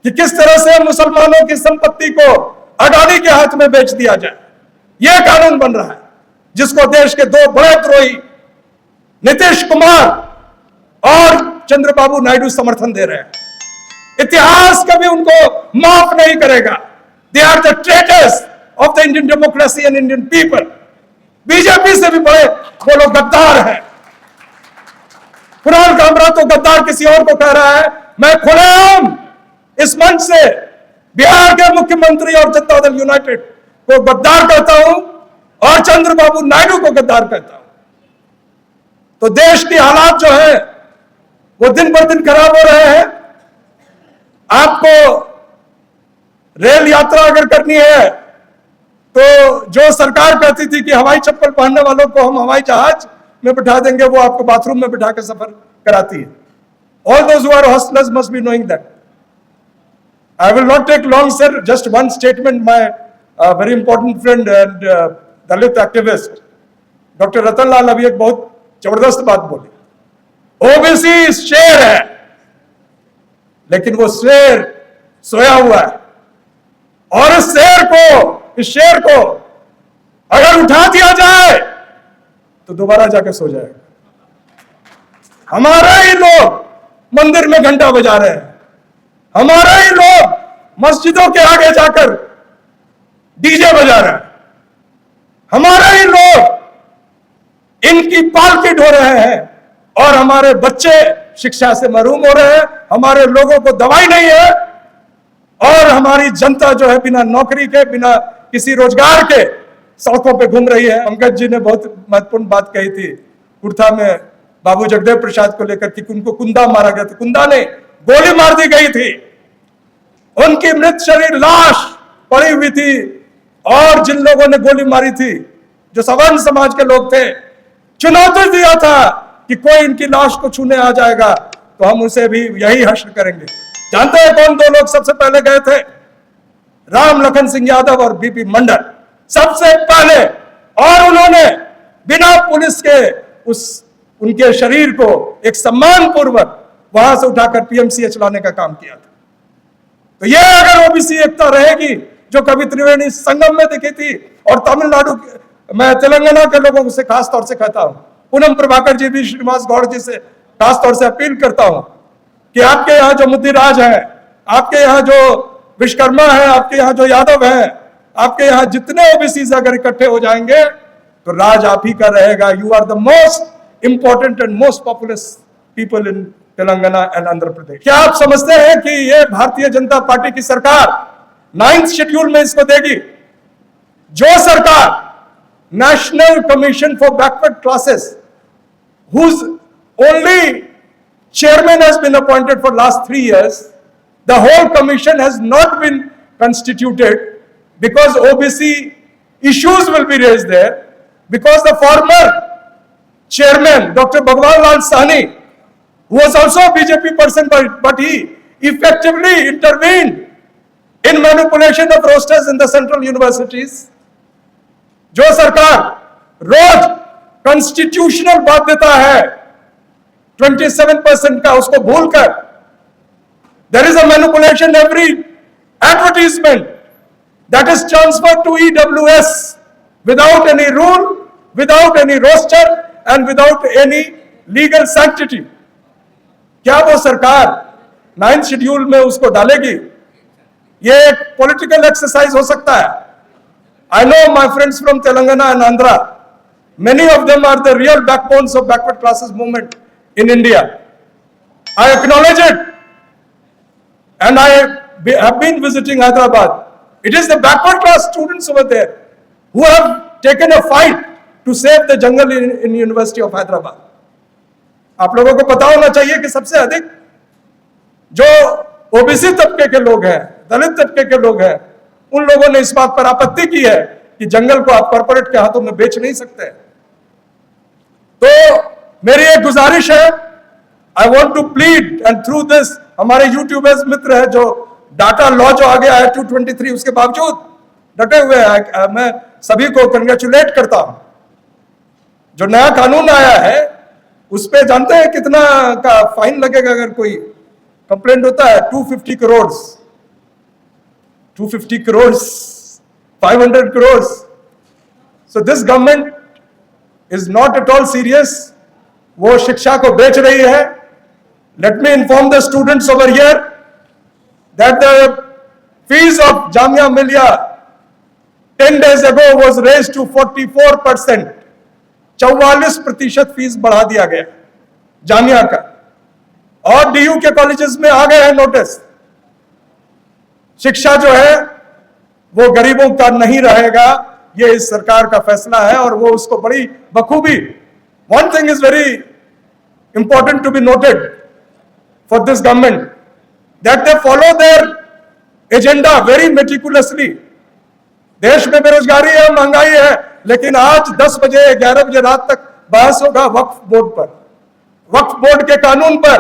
कि किस तरह से मुसलमानों की संपत्ति को अडानी के हाथ में बेच दिया जाए। यह कानून बन रहा है जिसको देश के दो बड़े द्रोही नीतीश कुमार और चंद्रबाबू नायडू समर्थन दे रहे हैं। इतिहास कभी उनको माफ नहीं करेगा। They are the traitors of the Indian democracy and Indian people. BJP से भी बड़े वो लोग गद्दार हैं। कुणाल कामरा तो गद्दार किसी और को कह रहा है। मैं खुलेआम इस मंच से बिहार के मुख्यमंत्री और जनता दल यूनाइटेड को गद्दार कहता हूं और चंद्रबाबू नायडू को गद्दार कहता हूं। तो देश की हालात जो है वो दिन पर दिन खराब हो रहे हैं। आपको रेल यात्रा अगर करनी है तो जो सरकार कहती थी कि हवाई चप्पल पहनने वालों को हम हवाई जहाज में बिठा देंगे, वो आपको बाथरूम में बिठा कर सफर कराती है। All those who are hustlers must be knowing that. I will not take long, sir. Just one statement. My very important friend and Dalit activist, Dr. Ratan Lal अभी एक बहुत जबरदस्त बात बोली। ओबीसी शेर है, लेकिन वो शेर सोया हुआ है और इस शेर को अगर उठा दिया जाए तो दोबारा जाकर सो जाएगा। हमारे ही लोग मंदिर में घंटा बजा रहे हैं, हमारे ही लोग मस्जिदों के आगे जाकर डीजे बजा रहे हैं, हमारे ही लोग इनकी पालकी ढो रहे हैं और हमारे बच्चे शिक्षा से महरूम हो रहे हैं। हमारे लोगों को दवाई नहीं है और हमारी जनता जो है बिना नौकरी के, बिना किसी रोजगार के सड़कों पे घूम रही है। पंकज जी ने बहुत महत्वपूर्ण बात कही थी कुर्था में बाबू जगदेव प्रसाद को लेकर कि उनको कुंदा मारा गया था। कुंदा नहीं, गोली मार दी गई थी। उनकी मृत शरीर लाश पड़ी हुई थी और जिन लोगों ने गोली मारी थी जो सवर्ण समाज के लोग थे, चुनौती दिया था कि कोई इनकी लाश को छूने आ जाएगा तो हम उसे भी यही हश्र करेंगे। जानते हैं कौन दो लोग सबसे पहले गए थे? राम लखन सिंह यादव और बीपी मंडल सबसे पहले, और उन्होंने बिना पुलिस के उनके शरीर को एक सम्मान पूर्वक वहां से उठाकर पीएमसीएच लाने का काम किया था। तो ये अगर ओबीसी एकता रहेगी जो कभी त्रिवेणी संगम में दिखी थी, और तमिलनाडु, मैं तेलंगाना के लोगों से खास तौर से कहता हूं, पूनम प्रभाकर जी भी श्रीनिवास गौड़ जी से खास तौर से अपील करता हूं कि आपके यहाँ जो मुद्दीराज है, आपके यहाँ जो विश्वकर्मा है, आपके यहाँ जो यादव है, आपके यहाँ जितने ओबीसी अगर इकट्ठे हो जाएंगे तो राज आप ही का रहेगा। You are the most important and most populous people in Telangana and Andhra Pradesh. क्या आप समझते हैं कि ये भारतीय जनता पार्टी की सरकार 9th शेड्यूल में इसको देगी? जो सरकार national commission for backward classes whose only chairman has been appointed for last 3 years, the whole commission has not been constituted because OBC issues will be raised there, because the former chairman Dr. Bhagwan Lal Sahni, who was also a BJP person, but he effectively intervened in manipulation of rosters in the central universities. जो सरकार रोज constitutional बाध्यता है 27% का, उसको भूलकर there is a manipulation every advertisement that is transferred to EWS without any rule, without any roster and without any legal sanctity. क्या वो सरकार 9th शेड्यूल में उसको डालेगी? ये एक पॉलिटिकल एक्सरसाइज हो सकता है। I know my friends from Telangana and Andhra, many of them are the real backbones of backward classes movement in India. I acknowledge it, and I have been visiting Hyderabad. It is the backward class students over there who have taken a fight to save the jungle in University of Hyderabad. आप लोगों को पता होना चाहिए कि सबसे अधिक जो ओबीसी तबके के लोग हैं, दलित तबके के लोग हैं, उन लोगों ने इस बात पर आपत्ति की है कि जंगल को आप कॉर्पोरेट के हाथों में बेच नहीं सकते। तो मेरी एक गुजारिश है, I want to plead and through this, हमारे यूट्यूबर्स मित्र है जो डाटा लॉ जो आ गया है 223, उसके बावजूद डटे हुए हैं। मैं सभी को कंग्रेचुलेट करता हूं। जो नया कानून आया है उस पे जानते हैं कितना का फाइन लगेगा? अगर कोई कंप्लेंट होता है 250 crore 250 crores, 500 crores. So this government is not at all serious. वो शिक्षा को बेच रही है. Let me inform the students over here that the fees of Jamia Millia 10 days ago was raised to 44%. 44% fees बढ़ा दिया गया जामिया का. और डीयू के कॉलेजेस में आ गए हैं नोटिस. शिक्षा जो है वो गरीबों का नहीं रहेगा. ये इस सरकार का फैसला है और वो उसको बड़ी बखूबी. One thing is very important to be noted for this government, that they follow their agenda very meticulously. देश में बेरोजगारी है, महंगाई है, लेकिन आज 10 बजे 11 बजे रात तक बहस होगा वक्फ बोर्ड पर, वक्फ बोर्ड के कानून पर.